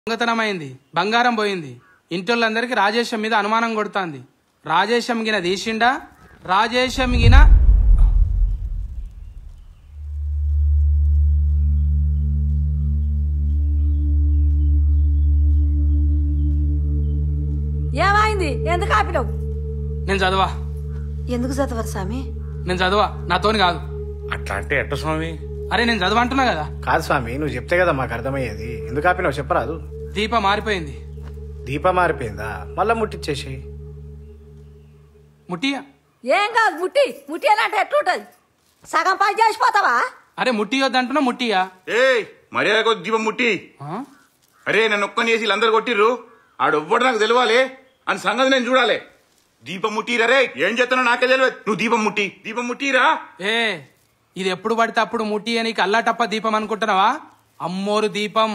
దొంగతనమైంది, బంగారం పోయింది. ఇంటోళ్ళందరికీ రాజేశం మీద అనుమానం కొడుతుంది. రాజేశం గిన తీసిండా? రాజేశం గిన ఏమైంది? ఎందుకు ఆపినావు? నేను చదవా. ఎందుకు చదవరు స్వామి? నేను చదవా, నాతోని కాదు. అట్లా అంటే ఎట్ట స్వామి? అరే నేను చదవ అంటున్నా కదా. కాదు స్వామి, నువ్వు చెప్తే కదా మాకు అర్థమయ్యేది. ఎందుకు ఆపినావు చెప్పరాదు. దీప మారిపోయింది. దీప మారిపోయిందా? మళ్ళా ముట్టిచ్చేసేయి. ముట్టియా? ఏం కాదు, ముట్టి ముట్టి అంటే ఎట్లుంటది? సగం పని చేసిపోతావా? అరే ముట్టియొద్దంటున్నా, ముట్టియా? ఏ మర్యాద దీపం ముట్టి. అరే నన్ను ఒక్కని చేసి వీళ్ళందరూ కొట్టిర్రు, ఆడొవ్వడు నాకు తెలియాలి అని సంగతి నేను చూడాలి. దీపం ముట్టిరా. ఏం చేస్తానో నాకే తెలియదు. నువ్వు దీపం ముట్టిరా. ఏ ఇది ఎప్పుడు పడితే అప్పుడు ముట్టి అని అల్లాటప్ప దీపం అనుకుంటున్నావా? అమ్మోరు దీపం.